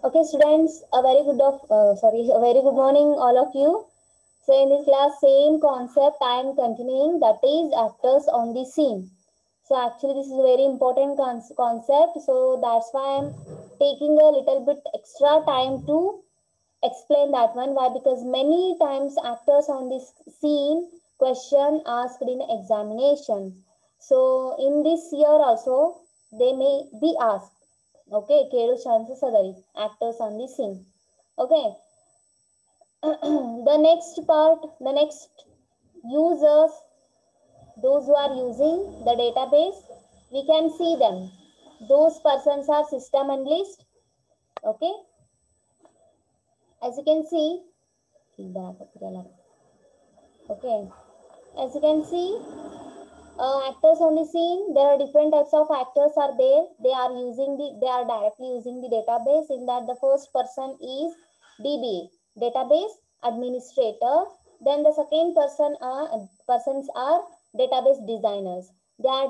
Okay, students, a very good morning, all of you. So, in this class, same concept I am continuing, that is actors on the scene. So, actually, this is a very important concept. So, that's why I'm taking a little bit extra time to explain that one. Why? Because many times actors on this scene question asked in examination. So, in this year also, they may be asked. Okay, ಕೇಳೋ chances ಅದರಿ actors on the scene. Okay, the next users, those who are using the database, we can see them. Those persons are system analyst. Okay, as you can see, okay, as you can see, actors on the scene, there are different types of actors are there. They are directly using the database. In that, the first person is DBA, database administrator. Then the second persons are database designers. They are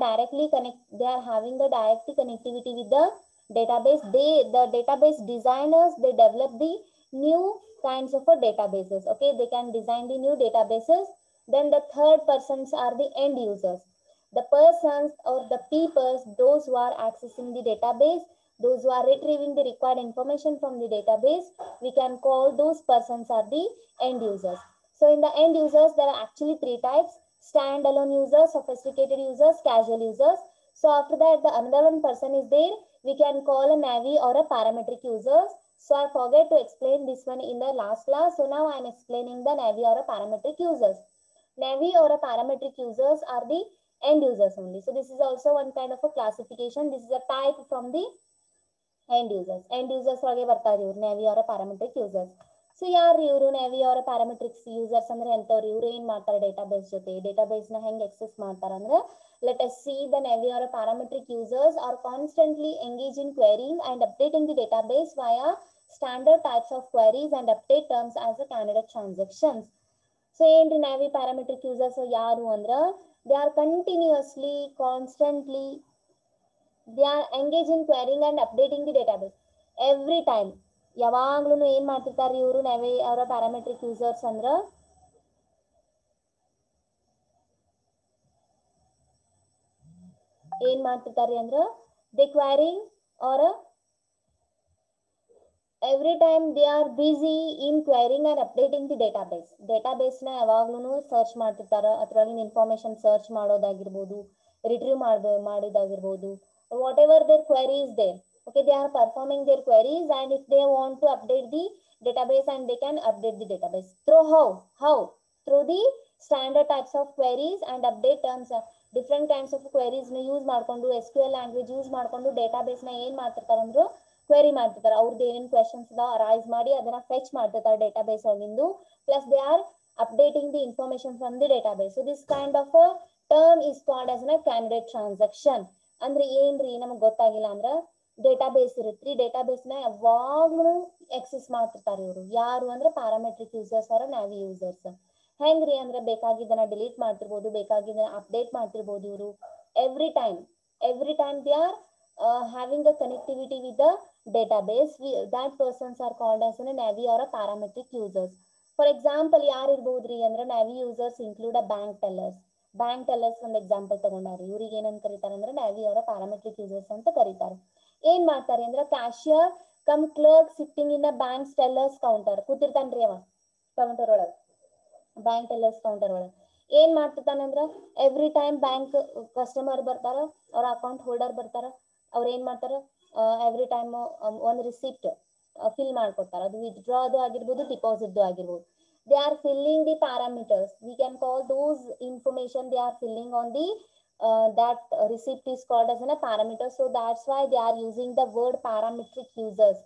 having the direct connectivity with the database. The database designers, they develop the new kinds of databases. Okay, they can design the new databases. Then the third persons are the end users, the persons or the people, those who are accessing the database, those who are retrieving the required information from the database. We can call those persons are the end users. So in the end users, there are actually three types: standalone users, sophisticated users, casual users. So after that, the another one person is there. We can call a Navi or a parametric users. So I forget to explain this one in the last class. So now I am explaining the Navi or a parametric users. Navi or a parametric users are the end users only. So this is also one kind of a classification. This is a type from the end users. End users ಒಳಗೆ ಬರ್ತಾರೆ ಇವರು Navi or a parametric users. So ಯಾರು ಇವರು Navi or a parametric users ಅಂದ್ರೆ ಎಂತವ್ರು? ಇವರು ಏನ್ ಮಾಡ್ತಾರೆ database ಜೊತೆ? ಡೇಟಾಬೇಸ್ ನ ಹೆಂಗ್ access ಮಾಡ್ತಾರೆ ಅಂದ್ರೆ, let us see, the Navi or a parametric users are constantly engaged in querying and updating the database via standard types of queries and update terms as a candidate transactions. So ಏನ್ರಿ Navi parametric users ಯಾರು ಅಂದ್ರ, they are continuously, constantly, they are engaged in querying and updating the database every time. ಯಾವಾಗ್ಲೂ ಏನ್ ಮಾಡ್ತಿರ್ತಾರೆ ಇವರು Navi ಅವರ parametric users ಅಂದ್ರ, ಏನ್ ಮಾಡ್ತಿರ್ತಾರೆ ಅಂದ್ರ, they querying or every time they are busy in querying and updating the database. Database ನ ಯಾವಾಗ್ಲೂ ಸರ್ಚ್ ಮಾಡ್ತಿರ್ತಾರ, ಅದರೊಳಗಿನ ಇನ್ಫಾರ್ಮೇಶನ್ ಸರ್ಚ್ ಮಾಡೋದಾಗಿರ್ಬೋದು, ರಿಟ್ರೀವ್ ಮಾಡೋದಾಗಿರ್ಬೋದು, what ever their query is there. Okay, they are performing their queries, and if they want to update the database, and they can update the database through how through the standard types of queries and update terms. Different kinds of queries ನ use ಮಾಡ್ಕೊಂಡು, SQL language use ಮಾಡ್ಕೊಂಡು database ನ ಏನ್ ಮಾಡ್ತಿರ್ತಾರೆ ಅಂದ್ರು query ಮಾಡ್ತಿರ್ತಾರೆ. ಅವ್ರದ್ದು ಏನೇನು ಕ್ವೆಶನ್ಸ್ ಅರೈಸ್ ಮಾಡಿ ಅದನ್ನ ಫೆಚ್ ಮಾಡ್ತಿರ್ತಾರೆ ಡೇಟಾಬೇಸ್ ಒಳಗಿಂದು. Plus they are updating the information from the database. So this kind of term is called as a candidate transaction. ಅಂದ್ರೆ ಏನ್ರಿ ನಮಗ್ ಗೊತ್ತಾಗಿಲ್ಲ ಅಂದ್ರ, ಡೇಟಾಬೇಸ್ ಇರುತ್ರಿ, ಡೇಟಾಬೇಸ್ ನ ಯಾವಾಗ್ಲೂ ಎಕ್ಸೆಸ್ ಮಾಡ್ತಿರ್ತಾರೆ ಇವರು. ಯಾರು ಅಂದ್ರೆ ಪ್ಯಾರಾಮೆಟ್ರಿಕ್ ಯೂಸರ್ಸ್ ಅವರ Navi ಯೂಸರ್ಸ್. ಹೆಂಗ್ರಿ ಅಂದ್ರೆ ಬೇಕಾಗಿದ್ದನ್ನ ಡಿಲೀಟ್ ಮಾಡ್ತಿರ್ಬೋದು, ಬೇಕಾಗಿದ್ದನ್ನ ಅಪ್ಡೇಟ್ ಮಾಡ್ತಿರ್ಬೋದು ಇವರು. Every time they are having a connectivity with the database. That persons are called as a Navi or a parametric users. For example, ಯಾರು ಇರ್ಬೋದ್ರಿ ಅಂದ್ರೆ Navi users include a bank tellers. Bank tellers ಒಂದು example ತಗೊಂಡಾರಿ. ಇವ್ರಿಗೆ ಏನಂತ ಕರೀತಾರೆ ಅಂದ್ರೆ Navi ಅವರ parametric users ಅಂತ ಕರೀತಾರೆ. ಏನ್ ಮಾಡ್ತಾರೆ ಅಂದ್ರೆ, cashier cum clerk sitting in a bank tellers counter ಕೂತಿರ್ತಾನ್ರಿ ಅವ ಕೌಂಟರ್ ಒಳಗೆ, ಬ್ಯಾಂಕ್ ಟೆಲ್ಲರ್ಸ್ ಕೌಂಟರ್ ಒಳಗೆ. ಏನ್ ಮಾಡ್ತಿರ್ತಾನಂದ್ರ, ಎವ್ರಿ ಟೈಮ್ ಬ್ಯಾಂಕ್ ಕಸ್ಟಮರ್ ಬರ್ತಾರ, ಅವ್ರ ಅಕೌಂಟ್ ಹೋಲ್ಡರ್ ಬರ್ತಾರ, ಅವ್ರು ಏನ್ ಮಾಡ್ತಾರ, ಎವ್ರಿ ಟೈಮ್ ಒಂದು ರಿಸಿಪ್ಟ್ ಫಿಲ್ ಮಾಡ್ಕೊಡ್ತಾರ. ಅದು ವಿತ್ಡ್ರಾದು ಆಗಿರ್ಬೋದು, ಡಿಪಾಸಿಟ್ದು ಆಗಿರ್ಬೋದು. They are filling the parameters. We can call those information they are filling on the that receipt is called as a parameter. So that's why they are using the word parametric users.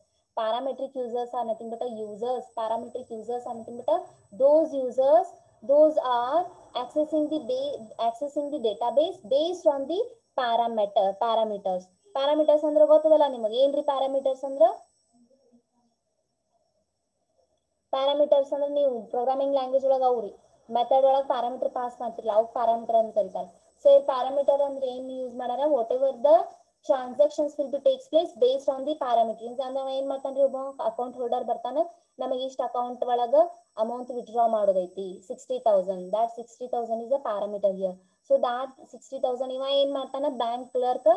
Parametric users are nothing but a users. Parametric users are nothing but a those users. Those are accessing the database based on the parameters. Parameters ಅಂದ್ರೆ ಗೊತ್ತದಲ್ಲ ನಿಮಗೆ, ಏನ್ರಿ parameters ಅಂದ್ರ? Parameters ಅಂದ್ರೆ ನೀವು programming language ಒಳಗೆ ಅವ್ರಿ method ಒಳಗೆ parameter pass ಮಾಡ್ತಿರಲ್ಲ, ಅವ್ ಪ್ಯಾರಾಮೀಟರ್ ಅಂತ ಕರೀತಾರೆ. ಸೊ ಈ ಪ್ಯಾರಾಮೀಟರ್ ಅಂದ್ರೆ ಏನ್ ಯೂಸ್ ಮಾಡ್ಯಾರ, what ever the transactions will be takes place based on the parameters. ಅಂದ್ರೆ ಏನ್ ಮಾಡ್ತಾನ್ರಿ ಒಬ್ಬ ಅಕೌಂಟ್ ಹೋಲ್ಡರ್ ಬರ್ತಾನ, ನಮಗೆ ಇಷ್ಟ ಅಕೌಂಟ್ ಒಳಗ amount withdraw ಮಾಡೋದೈತಿ 60,000, that 60,000 is a parameter here. So that 60,000 ಇವ ಏನ್ ಮಾಡ್ತಾನ, ಬ್ಯಾಂಕ್ ಕ್ಲರ್ಕ್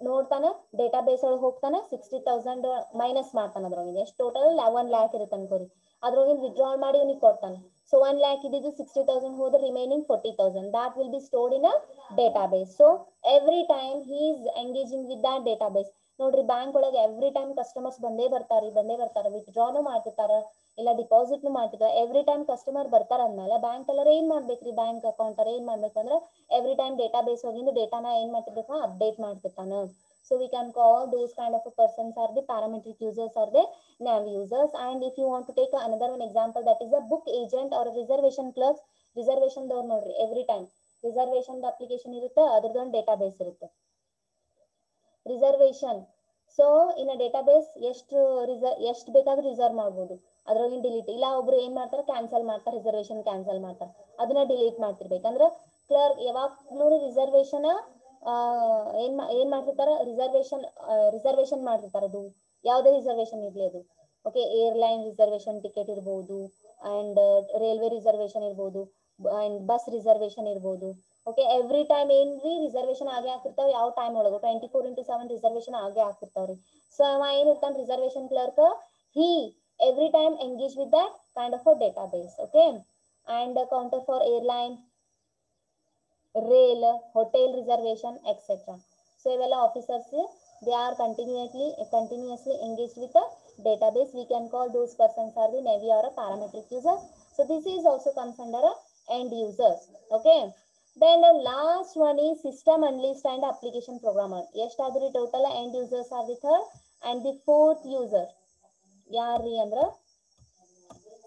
ನೋಡ್ತಾನ, ಡೇಟಾ ಬೇಸ್ ಒಳಗೆ ಹೋಗ್ತಾನ, 60,000 ಮೈನಸ್ ಮಾಡ್ತಾನ, ಅದ್ರೊಳಗೆ ಎಷ್ಟು ಟೋಟಲ್ 1 lakh ಇರುತ್ತೆ ಅನ್ಕೋರಿ, ಅದ್ರೊಳಗೆ ವಿತ್ಡ್ರಾ ಮಾಡಿ ಅವ್ನಿಗೆ ಕೊಡ್ತಾನೆ. So 1 lakh ಇದ್ದಿದ್ದು 60,000 ಹೋದ್ರೆ remaining 40,000, that will be stored in a database. So every time he is engaging with that database. ನೋಡ್ರಿ ಬ್ಯಾಂಕ್ ಒಳಗೆ ಎವ್ರಿ ಟೈಮ್ ಕಸ್ಟಮರ್ಸ್ ಬಂದೇ ಬರ್ತಾರೆ, ವಿತ್ಡ್ರಾನು ಮಾಡ್ತಿರ್ತಾರ, ಇಲ್ಲ ಡಿಪಾಸಿಟ್ನು ಮಾಡ್ತಿರ್ತಾರ. ಎವ್ರಿ ಟೈಮ್ ಕಸ್ಟಮರ್ ಬರ್ತಾರ ಅಂದ್ಮೇಲೆ ಬ್ಯಾಂಕ್ ಎಲ್ಲರ ಏನ್ ಮಾಡ್ಬೇಕ್ರಿ, ಬ್ಯಾಂಕ್ ಅಕೌಂಟರ್ ಏನ್ ಮಾಡ್ಬೇಕಂದ್ರ ಎವ್ರಿ ಟೈಮ್ ಡೇಟಾಬೇಸ್ ಹೋಗಿಂದ ಡೇಟಾನ ಏನ್ ಮಾಡ್ತಿರ್ಬೇಕು, update ಮಾಡ್ತಿರ್ತಾನ. So we can call those kind of a persons are the parametric users or the nav users. And if you want to take another one example, that is a book agent or a reservation clerk. Reservation ದವ್ರು ನೋಡ್ರಿ every time reservation application ಇರುತ್ತೆ, ಅದ್ರದ್ದೊಂದು database ಇರುತ್ತೆ. Reservation, so in database ಎಷ್ಟು ಬೇಕಾದ್ರೂ reserve ಮಾಡ್ಬೋದು, ಅದ್ರೊಳಗಿನ delete ಇಲ್ಲ. ಒಬ್ರು ಏನ್ ಮಾಡ್ತಾರೆ, ಕ್ಯಾನ್ಸಲ್ ಮಾಡ್ತಾರೆ, ರಿಸರ್ವೇಶನ್ ಕ್ಯಾನ್ಸಲ್ ಮಾಡ್ತಾರೆ, ಅದನ್ನ ಡಿಲೀಟ್ ಮಾಡ್ತಿರ್ಬೇಕಂದ್ರೆ ಕ್ಲರ್ಕ್ ಯಾವಾಗ್ಲೂ ರಿಸರ್ವೇಶನ್ ಏನ್ ಮಾಡ್ತಿರ್ತಾರ, ರಿಸರ್ವೇಶನ್ ಮಾಡ್ತಿರ್ತಾರ. ಅದು ಯಾವುದೇ ರಿಸರ್ವೇಶನ್ ಇರ್ಲಿ ಅದು, ಓಕೆ, ಏರ್ಲೈನ್ ರಿಸರ್ವೇಶನ್ ಟಿಕೆಟ್ ಇರ್ಬೋದು, ಅಂಡ್ ರೈಲ್ವೆ ರಿಸರ್ವೇಶನ್ ಇರ್ಬೋದು, ಅಂಡ್ ಬಸ್ ರಿಸರ್ವೇಶನ್ ಇರ್ಬೋದು. ಓಕೆ, ಎವ್ರಿ ಟೈಮ್ ಏನ್ರಿ ರಿಸರ್ವೇಶನ್ ಆಗೇ ಆಗ್ತಿರ್ತಾವ. ಯಾವ ಟೈಮ್ ಒಳಗು 24/7 ರಿಸರ್ವೇಶನ್ ಆಗೇ ಆಗ್ತಿರ್ತಾವ್ರಿ. ಸೊ ಅವ ಏನಿರ್ತಾನ reservation clerk, he every time engage with that kind of a database. Okay, and counter for airline, rail, hotel reservation, etc. So iವೆಲ್ಲ officers, they are continuously engaged with the database. We can call those persons are the navy or a parametric user. So this is also comes under a end users. Okay, then the last one is system analyst and application programmer. ಎಷ್ಟಾದ್ರಿ total end users are the third, and the fourth user ಯಾರ್ರಿ ಅಂದ್ರ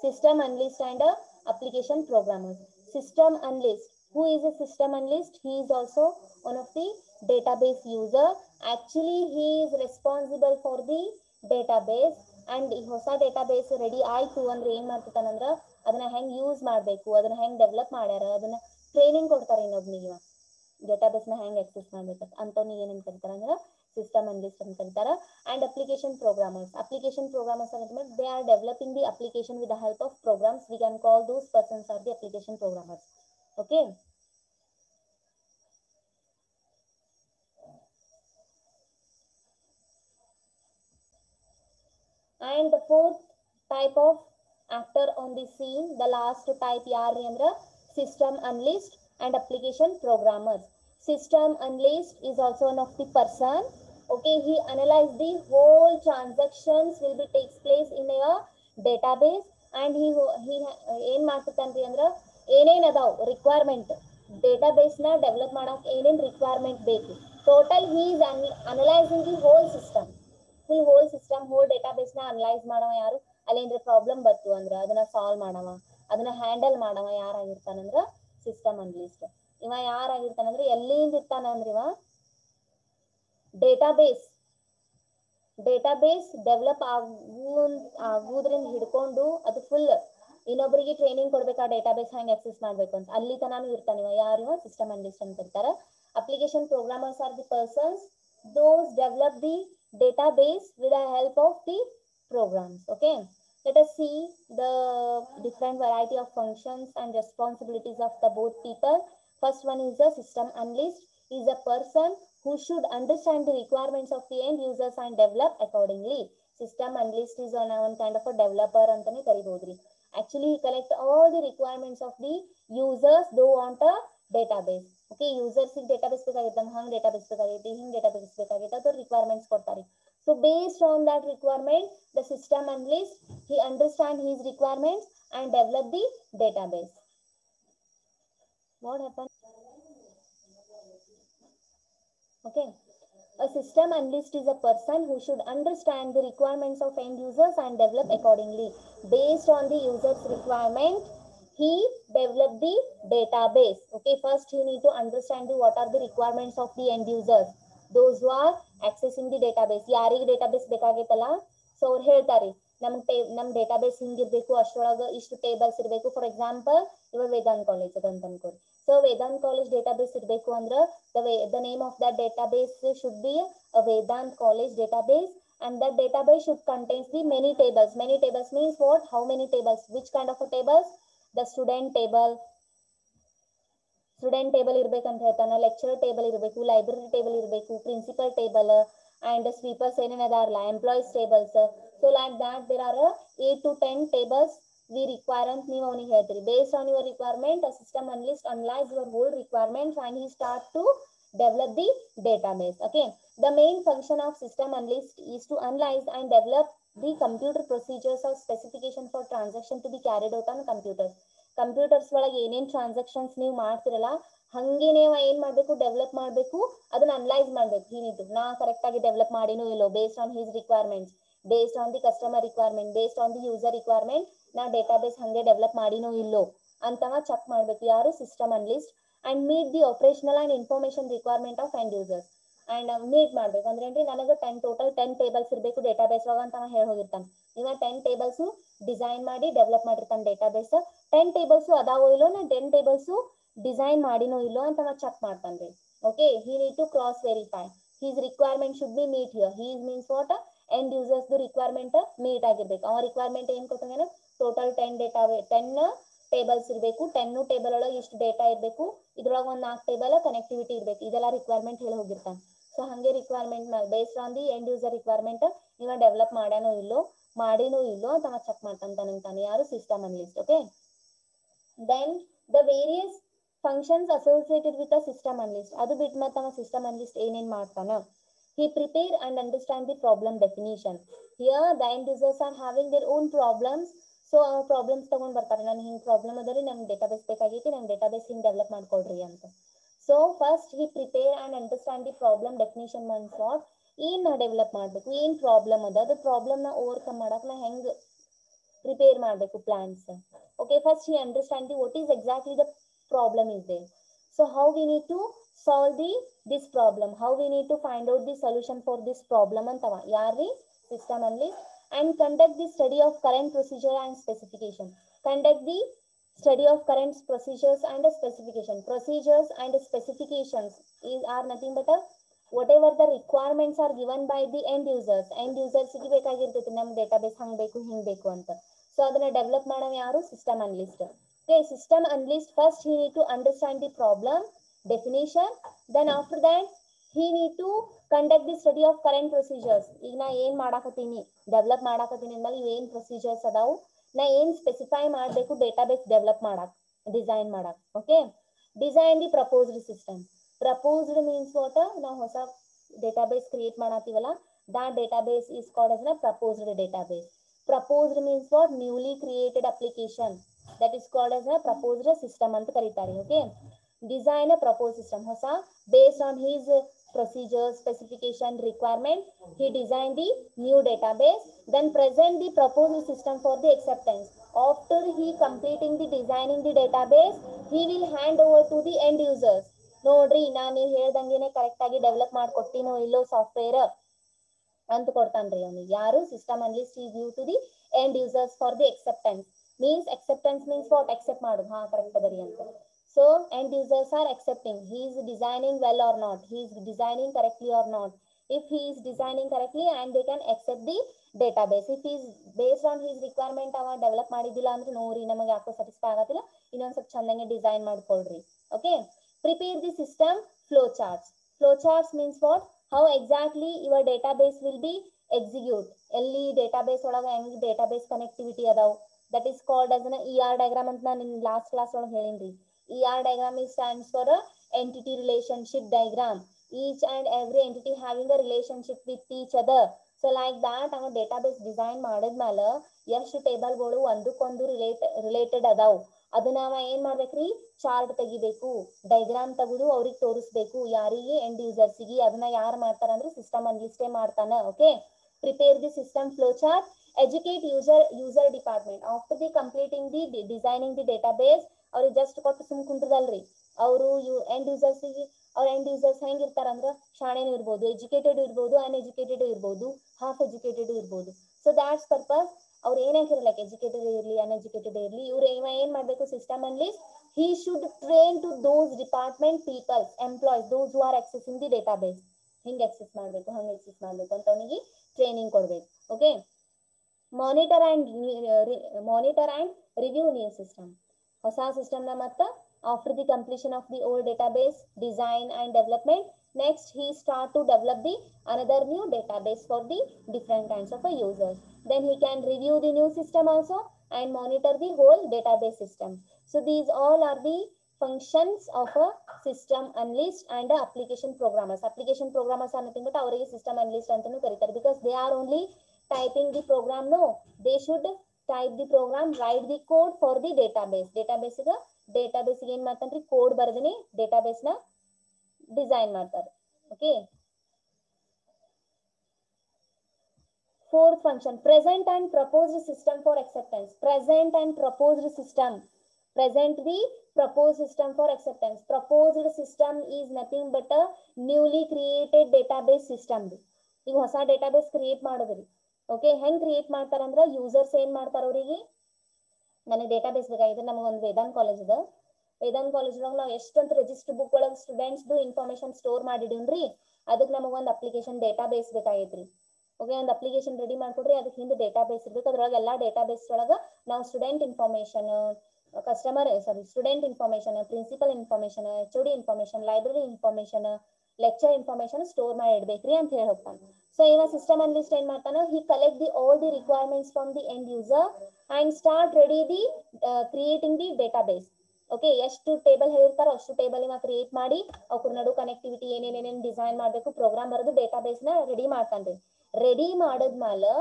system analyst and application programmers. System analyst, who is a system analyst? He is also one of the database user. Actually he is responsible for the database, and ಈ ಹೊಸ database ready ಆಯ್ತು ಅಂದ್ರೆ ಏನ್ ಮಾಡ್ತಿರ್ತಾನಂದ್ರ ಅದನ್ನ ಹೆಂಗ್ use ಮಾಡ್ಬೇಕು, ಅದನ್ನ ಹೆಂಗ್ ಡೆವಲಪ್ ಮಾಡ್ಯಾರ, ಅದನ್ನ ಟ್ರೈನಿಂಗ್ ಕೊಡ್ತಾರೆ ಇನ್ನೊಬ್ನಿಗೆ, ಡೇಟಾಬೇಸ್ ನ ಹೆಂಗ್ ಆಕ್ಸೆಸ್ ಮಾಡ್ಬೇಕು ಅಂತವ್ನಿಗೆ ಏನಂತ ಕರೀತಾರ ಅಂದ್ರೆ ಸಿಸ್ಟಮ್ ಅನಲಿಸ್ಟ್ ಅಂತ ಕರೀತಾರ. ಅಂಡ್ ಅಪ್ಲಿಕೇಶನ್ ಪ್ರೋಗ್ರಾಮರ್ಸ್ ಅಂದ್ರೆ they are developing the application with the help of programs. We can call those persons are the application programmers. Okay, and the fourth type of actor on the scene, the last type ಯಾರ್ರಿ ಅಂದ್ರ system analyst and application programmers. System analyst is also one of the person. Okay, he analyze the whole transactions will be takes place in a database, and he ಏನ್ ಮಾಡ್ತಿರ್ತಾನ್ರಿ ಅಂದ್ರ ಏನೇನ್ ಅದಾವ್ requirement, database ನ develop ಮಾಡಕ್ ಏನೇನ್ requirement ಬೇಕು, total he is analyzing the whole system. Whole system, whole database ನ analyse ಮಾಡವ ಯಾರು, ಅಲ್ಲೇನ್ರ ಪ್ರಾಬ್ಲಮ್ ಬತ್ತು ಅಂದ್ರ ಅದನ್ನ ಸಾಲ್ವ್ ಮಾಡವ, ಅದನ್ನ ಹ್ಯಾಂಡಲ್ ಮಾಡವ ಯಾರಾಗಿರ್ತಾನಂದ್ರ ಸಿಸ್ಟಮ್ ಅನಲಿಸ್ಟ್. ಇವ ಯಾರಾಗಿರ್ತಾನಂದ್ರ ಎಲ್ಲಿಂದ ಇರ್ತಾನ ಅಂದ್ರ ಇವ ಡೇಟಾಬೇಸ್ ಡೆವಲಪ್ ಆಗುವುದ್ರಿಂದ ಹಿಡ್ಕೊಂಡು ಅದು ಫುಲ್ ಇನ್ನೊಬ್ಬರಿಗೆ ಟ್ರೈನಿಂಗ್ ಕೊಡ್ಬೇಕು, ಆ ಡೇಟಾಬೇಸ್ ಹೆಂಗ್ ಆಕ್ಸೆಸ್ ಮಾಡ್ಬೇಕು ಅಂತ ಅಲ್ಲಿ ತನಾನು ಇರ್ತಾನ ಇವ. ಯಾರು ಸಿಸ್ಟಮ್ ಅನಲಿಸ್ಟ್ ಅಂತ ಇರ್ತಾರ. Application programmers R the persons those develop the database with the help of the programs. Okay, let us see the different variety of functions and responsibilities of the both people. First one is the system analyst. He is a person who should understand the requirements of the end users and develop accordingly. System analyst is one kind of a developer antane kariboudri. Actually he collect all the requirements of the users they want a database. Okay, users database ಬೇಕಾಗಿತ್ತು, ಹಂಗ್ database ಬೇಕಾಗೈತಿ, ಹಿಂಗ್ database ಬೇಕಾಗೈತಿ, ಅದು requirements ಕೊಡ್ತಾರೆ. So based on that requirement, the system analyst, he understand his requirements and develop the database. What happened? Okay, a system analyst is a person who should understand the requirements of end users and develop accordingly. Based on the user's requirement, he developed the database. Okay, first you need to understand what are the requirements of the end users, those who are accessing the database. ಯಾರಿಗೆ database ಬೇಕಾಗೈತಲ್ಲ, so ಅವ್ರು ಹೇಳ್ತಾರೆ ನಮ್ database ಹಿಂಗಿರ್ಬೇಕು, ಅಷ್ಟೊಳಗ ಇಷ್ಟು tables ಇರಬೇಕು. For example ಇವಾಗ Vedant college ಅದ ಅಂತ ಅನ್ಕೋರಿ. So Vedant college database ಇರಬೇಕು ಅಂದ್ರೆ the name of that database should be a Vedant college database, and that database should contains the many tables. Many tables means what? How many tables? Which kind of a tables? The student table ಇರ್ಬೇಕಂತ ಹೇಳ್ತಾನ, lecturer table ಇರಬೇಕು, library table ಇರಬೇಕು, principal table and sweepers ಏನೇನದಾರಲ್ಲ employees tables. So like that there are 8 to 10 tables we require ಅಂತ ನೀವು ಅವನಿಗೆ ಹೇಳ್ತೀರಿ. based on your requirement a system analyst analyze your whole requirements and he start to develop the database. Okay, the main function of system analyst is to analyze and develop the computer procedures or specification for transaction to be carried out on computers. Computers ಒಳಗೆ ಏನೇನ್ transactions ನೀವು ಮಾಡ್ತಿರಲ್ಲ ಹಂಗೆ ನೀವು ಏನ್ ಮಾಡ್ಬೇಕು, develop ಮಾಡ್ಬೇಕು, ಅದನ್ನ ಅನಲೈಸ್ ಮಾಡ್ಬೇಕು. ನಾ ಕರೆಕ್ಟ್ ಆಗಿ ಡೆವಲಪ್ ಮಾಡಿನೋ ಇಲ್ಲೋ, based on his requirements, based on the customer requirement, based on the user requirement, ನಾ ಡೇಟಾಬೇಸ್ ಹಂಗೆ ಡೆವಲಪ್ ಮಾಡಿನೋ ಇಲ್ಲೋ ಅಂತವ ಚೆಕ್ ಮಾಡ್ಬೇಕು ಯಾರು, system analyst. And meet the operational and information requirement of end users. And meet ಮಾಡ್ಬೇಕು ಅಂದ್ರೆ ಏನ್ರಿ, ನನಗೆ ಟೋಟಲ್ 10 ಟೇಬಲ್ಸ್ ಇರಬೇಕು ಡೇಟಾಬೇಸ್ ಒಳಗ ಅಂತ ಹೇಳಿ ಹೋಗಿರ್ತಾನೆ. ಇವ 10 ಟೇಬಲ್ಸ್ ಡಿಸೈನ್ ಮಾಡಿ ಡೆವಲಪ್ ಮಾಡಿರ್ತಾನೆ ಡೇಟಾಬೇಸ್. 10 ಟೇಬಲ್ಸ್ ಅದಾವೋ ಇಲ್ಲೋ, ನಾ 10 ಟೇಬಲ್ಸ್ ಡಿಸೈನ್ ಮಾಡಿನೋ ಇಲ್ಲೋ ಅಂತ ಚೆಕ್ ಮಾಡ್ತಾನ್ರಿ. Okay, he need to cross verify his requirement should be meet here. He means what? end users ದು ರಿಕ್ವೈರ್ಮೆಂಟ್ ಮೀಟ್ ಆಗಿರ್ಬೇಕು. ಅವ ರಿಕ್ವೈರ್ಮೆಂಟ್ ಏನ್ ಕೊಟ್ಟಾನ, ಟೋಟಲ್ 10 ಟೇಬಲ್ಸ್ ಇರಬೇಕು, 10 ಟೇಬಲ್ ಒಳಗೆ ಇಷ್ಟು ಡೇಟಾ ಇರಬೇಕು, ಇದ್ರೊಳಗೆ ಒಂದು 4 ಟೇಬಲ್ ಕನೆಕ್ಟಿವಿಟಿ ಇರಬೇಕು, ಇದೆಲ್ಲ ರಿಕ್ವೈರ್ಮೆಂಟ್ ಹೇಳಿ ಹೋಗಿರ್ತಾನೆ. ಸೊ ಹಂಗೆ requirement based on the end user requirement ಇವ ಡೆವಲಪ್ ಮಾಡ್ಯಾನೋ ಇಲ್ಲೋ ಅಂತ ಚೆಕ್ ಮಾಡ್ತಾನೆ ಯಾರು, system analyst. Okay, then the various functions associated with a system analyst, ಅದು ಬಿಟ್ಟು ಮತ್ತೆ ಸಿಸ್ಟಮ್ ಅನಲಿಸ್ಟ್ ಏನೇನ್ ಮಾಡ್ತಾನ, he prepare and understand the problem definition. Here the end users are having their own problems, so ಆ problems ತಗೊಂಡ್ ಬರ್ತಾರೆ, ನಾನು ಹಿಂಗ್ ಪ್ರಾಬ್ಲಮ್ ಅದರಿ, ನಮ್ಗೆ ಡೇಟಾಬೇಸ್ ಬೇಕಾಗೈತಿ, ನಮ್ಗೆ ಡೇಟಾಬೇಸ್ ಹಿಂಗ್ ಡೆವಲಪ್ ಮಾಡ್ಕೊಡ್ರಿ ಅಂತ. So first he prepare and understand the problem definition means what? ಏನ್ ನಾ ಡೆವಲಪ್ ಮಾಡ್ಬೇಕು, ಏನ್ ಪ್ರಾಬ್ಲಮ್ ಅದ, ಅದು ಪ್ರಾಬ್ಲಮ್ ನ ಓವರ್ಕಮ್ ಮಾಡಕ್ ನಾ ಹೆಂಗ್ ಪ್ರಿಪೇರ್ ಮಾಡಬೇಕು plants. Okay, first he understand what is exactly the problem is there. So how we need to solve this problem, how we need to find out the solution for this problem antava ಯಾರ್ರಿ, system analyst. And conduct the study of current procedure and specification. Conduct the study of current procedures and specification. Procedures and specifications are nothing but whatever the requirements are given by the end users. end users ಗೆ ಬೇಕಾಗಿರ್ತೈತಿ ನಮ್ database ಹಂಗ್ ಬೇಕು ಹಿಂಗ್ ಬೇಕು ಅಂತ. So ಅದನ್ನ develop ಮಾಡೋ ಯಾರು, system analyst. Okay, system analyst first he need to understand the problem definition, then after that he need to conduct the study of current procedures. ಈಗ ನಾ ಏನ್ ಮಾಡಾಕತ್ತೀನಿ, ಡೆವಲಪ್ ಮಾಡಾಕತ್ತೀನಿ ಅಂದ್ಮೇಲೆ ಇವು ಏನ್ ಪ್ರೊಸೀಜರ್ಸ್ ಅದಾವು, ನಾ ಏನ್ ಸ್ಪೆಸಿಫೈ ಮಾಡ್ಬೇಕು ಡೇಟಾಬೇಸ್ ಡೆವಲಪ್ ಮಾಡಾಕ್, ಡಿಸೈನ್ ಮಾಡಾಕ್. Okay, design the proposed system. Proposed means what, ನಾವು ಹೊಸ ಡೇಟಾಬೇಸ್ ಕ್ರಿಯೇಟ್ ಮಾಡಾತೀವಲ್ಲ, that database is called as a proposed database. Proposed means what? Newly created application, that is called as a proposed system ಅಂತ ಕರೀತಾರೆ. Okay, design a proposed system ಹೊಸ, based on his procedure specification requirement he designed the new database, then present the proposed system for the acceptance. After he completing the designing the database, he will hand over to the end users. ನೋಡ್ರಿ ನಾನು ಹೇಳ್ದಂಗೆನೆ correct ಆಗಿ develop ಮಾಡ್ಕೊಟ್ಟಿನೋ ಇಲ್ಲೋ software ಅಂತ ಕೊಡ್ತಾನ್ರಿ ಅವನಿಗೆ. ಯಾರು, system analyst is give to the end users for the acceptance. means acceptance means what? accept ಮಾಡೋದು, ಹಾ ಕರೆಕ್ಟ್ ಅದರಿ ಅಂತ. So end users are accepting, he is designing well or not, he is designing correctly or not. if he is designing correctly and they can accept the database. if he is based on his requirement ಅವ develop ಮಾಡಿದಿಲ್ಲ ಅಂದ್ರೆ ನೋಡ್ರಿ ನಮಗೆ ಯಾಕೋ satisfy ಆಗತ್ತಿಲ್ಲ, ಇನ್ನೊಂದ್ ಸ್ವಲ್ಪ ಚಂದಂಗೆ design ಮಾಡ್ಕೊಳ್ರಿ. Okay, prepare the system flow charts. flow charts means what? how exactly your database will be execute. ಎಲ್ಲಿ database ಒಳಗ ಹೆಂಗ್ ಡೇಟಾಬೇಸ್ ಕನೆಕ್ಟಿವಿಟಿ ಅದಾವ, that is called as an ER diagram ಅಂತ ನಾನು ಲಾಸ್ಟ್ ಕ್ಲಾಸ್ ಒಳಗೆ ಹೇಳಿನ್ರಿ. ER diagram is stands for entity relationship diagram. each and every entity having a relationship with each other. so like that ಅವ database design ಮಾಡಿದ್ಮೇಲೆ ಎಷ್ಟು ಟೇಬಲ್ಗಳು ಒಂದಕ್ಕೊಂದು related ಅದಾವ್, ಅದನ್ನ ನಾವ ಏನ್ ಮಾಡ್ಬೇಕ್ರಿ, ಚಾರ್ಟ್ ತೆಗಿಬೇಕು, ಡೈಗ್ರಾಮ್ ತೆಗೆದು ಅವ್ರಿಗೆ ತೋರಿಸ್ಬೇಕು, ಯಾರಿಗೆ, ಎಂಡ್ ಯೂಸರ್ಸಿಗೆ. ಅದನ್ನ ಯಾರು ಮಾಡ್ತಾರ ಅಂದ್ರೆ ಸಿಸ್ಟಮ್ ಅನಲಿಸ್ಟೇ ಮಾಡ್ತಾನ. Okay, prepare the system flow chart. educate user department. after the completing the designing the database, ಅವ್ರಿಗೆ ಜಸ್ಟ್ ಕೊಟ್ಟು ಸುಮ್ ಕುಂಟ್ರದಲ್ರಿ, ಅವರು ಎಂಡ್ ಯೂಸರ್ಸಿಗೆ, ಅವ್ರ ಎಂಡ್ ಯೂಸರ್ಸ್ ಹೆಂಗಿರ್ತಾರ ಅಂದ್ರ ಶಾಣೆನೂ ಇರ್ಬೋದು, ಎಜುಕೇಟೆಡ್ ಇರ್ಬೋದು, ಅನ್ಎಜುಕೇಟೆಡ್ ಇರ್ಬೋದು, ಹಾಫ್ ಎಜುಕೇಟೆಡ್ ಇರ್ಬೋದು. ಸೊ ದ್ಯಾಟ್ಸ್ ಪರ್ಪಸ್ ಅವ್ರು ಏನೇ ಹಾಕಿರಲ್ಲ, ಎಜುಕೇಟೆಡ್ ಇರಲಿ ಅನ್ಎಜುಕೇಟೆಡ್ ಇರಲಿ, ಇವ್ರು ಏನ್ ಮಾಡಬೇಕು, system analyst he should train to those department people employees those who are accessing the database. ಹಿಂಗೆ access ಮಾಡಬೇಕು, ಹಂಗೆ access ಮಾಡಬೇಕು ಅಂತ ಅವನಿಗೆ ಟ್ರೈನಿಂಗ್ ಕೊಡಬೇಕು. Okay, monitor and review new system. ಹೊಸ ಸಿಸ್ಟಮ್ನ ಮತ್ತು after the completion of the old database design and development, next he start to develop the another new database for the different kinds of users. Then he can review the new system also and monitor the whole database system. So these all are the functions of a system analyst and a application programmers. Application programmers are nothing but avರಿಗೆ system analyst ಅಂತನೂ ಕರೀತಾರೆ, because they are only typing the program. No, they should type the program, write the code for the database. database ಗೆ ಏನ್ ಮಾಡ್ತಾನ್ರಿ, code ಬರ್ದಿನಿ database ನ design ಮಾಡ್ತಾರೆ. Okay, fourth function, present and proposed system for acceptance. Present and proposed system. Present the proposed system for acceptance. Proposed system is nothing but a newly created database system. ಈಗ ಹೊಸ database create ಮಾಡೋದ್ರಿ. Okay, ಹೆಂಗ್ create ಮಾಡ್ತಾರಂದ್ರ, users ಏನ್ ಮಾಡ್ತಾರ, ಅವರಿಗೆ ನನಗೆ database ಬೇಕಾಗಿದೆ. ನಮಗೊಂದು ವೇದಾಂತ್ ಕಾಲೇಜ್ ಇದೆ, ವೇದಾಂತ್ ಕಾಲೇಜ್ ಒಳಗೆ ನಾವು ಎಷ್ಟಂತ ರಿಜಿಸ್ಟರ್ ಬುಕ್ ಒಳಗೆ ಸ್ಟೂಡೆಂಟ್ಸ್ದು ಇನ್ಫಾರ್ಮೇಶನ್ ಸ್ಟೋರ್ ಮಾಡಿಡೀನ್ರಿ, ಅದಕ್ಕೆ ನಮಗೊಂದು ಅಪ್ಲಿಕೇಶನ್ ಡೇಟಾಬೇಸ್ ಬೇಕಾಗೈತ್ರಿ. ಓಕೆ, ಒಂದು ಅಪ್ಲಿಕೇಶನ್ ರೆಡಿ ಮಾಡ್ಕೊಡ್ರಿ, ಅದಕ್ಕೆ ಹಿಂದೆ ಡೇಟಾಬೇಸ್ ಇರ್ಬೇಕು. ಅದ್ರೊಳಗೆ ಎಲ್ಲ ಡೇಟಾಬೇಸ್ ಒಳಗೆ ನಾವು student information, student information, principal information, HOD information, library information, lecture information store ಮಾಡಿ ಇಡ್ಬೇಕ್ರಿ ಅಂತ ಹೇಳಿ ಹೋಗ್ತಾನೆ. ಸೊ ಇವ ಸಿಸ್ಟಮ್ ಅನಲಿಸ್ಟ್ ಏನ್ ಮಾಡ್ತಾನ, he collect the all the requirements from the end user and start ready the creating the database. Okay, ಎಷ್ಟು table ಹೇಳಿರ್ತಾರೋ ಅಷ್ಟು ಟೇಬಲ್ ಇವ ಕ್ರಿಯೇಟ್ ಮಾಡಿ ಅವ್ರ ನಡು ಕನೆಕ್ಟಿವಿಟಿ ಏನೇನೇನೇನು ಡಿಸೈನ್ ಮಾಡಬೇಕು, ಪ್ರೋಗ್ರಾಮ್ ಬರೆದು ಡೇಟಾಬೇಸ್ ನ ರೆಡಿ ಮಾಡ್ತಾನ್ರಿ. ರೆಡಿ ಮಾಡಿದ್ಮೇಲೆ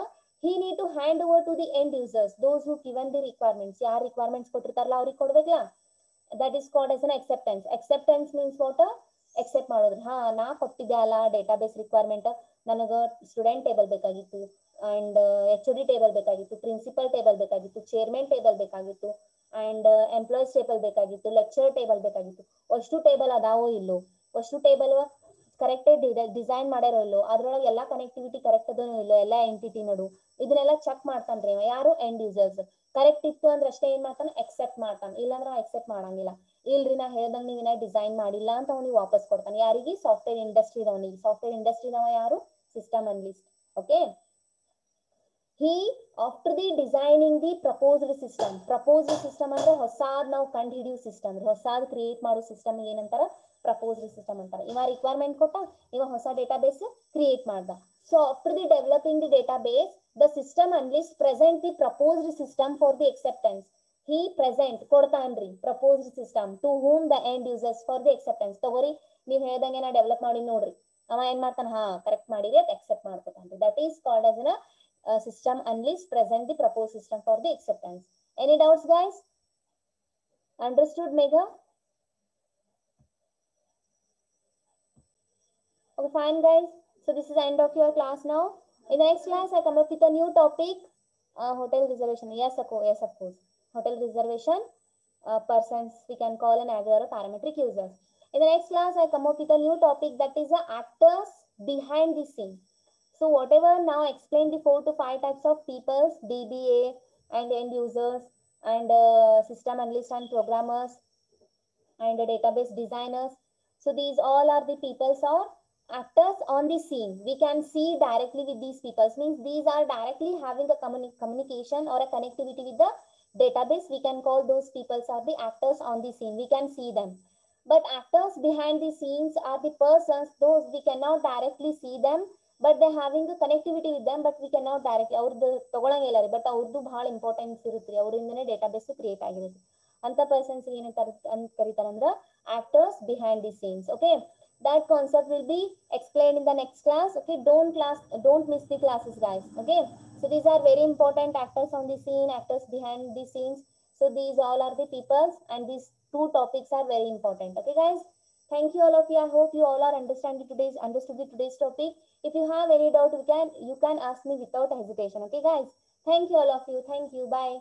he need to hand over to the end users, those who given the requirements. ಯಾರು ರಿಕ್ವೈರ್ಮೆಂಟ್ಸ್ ಕೊಟ್ಟಿರ್ತಾರಲ್ಲ ಅವ್ರಿಗೆ ಕೊಡ್ಬೇಕಲ್ಲ. That is called as an acceptance. acceptance means what? Accept ಮಾಡೋದ್ರಿ. ಹಾ, ನಾ ಕೊಟ್ಟಿದ್ದೆ ಅಲ್ಲ ಡೇಟಾಬೇಸ್ ರಿಕ್ವೈರ್ಮೆಂಟ್, ನನಗೆ ಸ್ಟೂಡೆಂಟ್ ಟೇಬಲ್ ಬೇಕಾಗಿತ್ತು, ಅಂಡ್ HOD ಟೇಬಲ್ ಬೇಕಾಗಿತ್ತು, ಪ್ರಿನ್ಸಿಪಲ್ ಟೇಬಲ್ ಬೇಕಾಗಿತ್ತು, ಚೇರ್ಮನ್ ಟೇಬಲ್ ಬೇಕಾಗಿತ್ತು, ಅಂಡ್ ಎಂಪ್ಲಾಯೀಸ್ ಟೇಬಲ್ ಬೇಕಾಗಿತ್ತು, ಲೆಕ್ಚರ್ ಟೇಬಲ್ ಬೇಕಾಗಿತ್ತು. ಅಷ್ಟು ಟೇಬಲ್ ಅದಾವೋ ಇಲ್ಲೋ, ಅಷ್ಟು ಟೇಬಲ್ ಕರೆಕ್ಟೇ ಡಿಸೈನ್ ಮಾಡ್ಯಾರೋ ಇಲ್ಲೋ, ಅದ್ರೊಳಗೆ ಎಲ್ಲಾ ಕನೆಕ್ಟಿವಿಟಿ ಕರೆಕ್ಟ್ ಅದನೋ ಇಲ್ಲೋ, ಎಲ್ಲಾ ಎಂಟಿಟಿ ನಡು ಇದನ್ನೆಲ್ಲ ಚೆಕ್ ಮಾಡ್ತಾನ್ರಿ ಯಾರು, ಎಂಡ್ ಯೂಸರ್ಸ್. ಕರೆಕ್ಟ್ ಇತ್ತು ಅಂದ್ರೆ ಅಷ್ಟೇ ಏನ್ ಮಾಡ್ತಾನ, ಎಕ್ಸೆಪ್ಟ್ ಮಾಡ್ತಾನ, ಇಲ್ಲಾಂದ್ರೆ ಎಕ್ಸೆಪ್ಟ್ ಮಾಡಂಗಿಲ್ಲ. ಇಲ್ರಿ ನಾ ಹೇಳ್ದಂಗ ನೀವ್ ಡಿಸೈನ್ ಮಾಡಿಲ್ಲ ಅಂತ ಅವ್ನಿಗೆ ವಾಪಸ್ ಕೊಡ್ತಾನೆ. ಯಾರಿಗೆ, ಸಾಫ್ಟ್ವೇರ್ ಇಂಡಸ್ಟ್ರಿದವನಿಗೆ. ಸಾಫ್ಟ್ವೇರ್ ಇಂಡಸ್ಟ್ರಿದವ ಯಾರು, system analyst. Okay, he after the designing the proposed system ಅಂದ್ರೆ ಹೊಸಾದ್ ನಾವು ಕಂಡು ಹಿಡಿಯೋ ಸಿಸ್ಟಮ್, ಹೊಸಾದ್ ಕ್ರಿಯೇಟ್ ಮಾಡೋ ಸಿಸ್ಟಮ್ ಏನಂತಾರ, ಪ್ರಪೋಸ್ಡ್ ಸಿಸ್ಟಮ್ ಅಂತಾರ. ಇವ ರಿಕ್ವೈರ್ಮೆಂಟ್ ಕೊಟ್ಟ, ಇವ ಹೊಸ ಡೇಟಾಬೇಸ್ ಕ್ರಿಯೇಟ್ ಮಾಡ್ದ. So after the developing the database, the system analyst present the proposed system for the acceptance. He present ಕೊಡ್ತಾನ್ರಿ proposed system to whom the end users for the acceptance. ತಗೋರಿ, ನೀವ್ ಹೇಳ್ದಂಗೆ ನಾ develop ಮಾಡಿ ನೋಡ್ರಿ. ಅವ ಏನ್ ಮಾಡ್ತಾನ, ಹಾ ಕರೆಕ್ಟ್ ಮಾಡಿರಿ ಅಂತ accept ಮಾಡ್ಕೊತಾನ್ರಿ. that is called as a system analyst present the proposed system for the acceptance. Any doubts guys? Understood Megha? Okay, fine guys. So this is the end of your class now. In the next class, I come up with a new topic, hotel reservation. Yes, of course. Hotel reservation persons we can call an aggregator or parametric users. In the next class, I come up with a new topic, that is the actors behind the scene. So whatever now explain the 4 to 5 types of people, DBA and end users and system analysts and programmers and database designers. So these all are the peoples or actors on the scene. We can see directly with these people, means these are directly having a communication or a connectivity with the database. We can call those peoples are the actors on the scene. We can see them. But actors behind the scenes are the persons, those we cannot directly see them, but they having a connectivity with them, but we cannot directly ಅವ್ರದ್ದು ತಗೊಳಂಗಿಲ್ಲ ರೀ, but ಅವ್ರದ್ದು ಬಹಳ importance ಇರುತ್ತೆ, ಅವರಿಂದನೇ database create ಆಗಿರುತ್ತೆ. ಅಂತ persons ಏನಂತ ಕರೀತಾರಂದ್ರ actors behind the scenes. Okay, that concept will be explained in the next class. Okay, don't miss the classes guys. Okay, so these are very important, actors on the scene, actors behind the scenes. So these all are the peoples, and these two topics are very important. Okay guys, thank you all of you. I hope you all are understood today's topic. If you have any doubt, you can ask me without hesitation. Okay guys, thank you all of you. Thank you. Bye.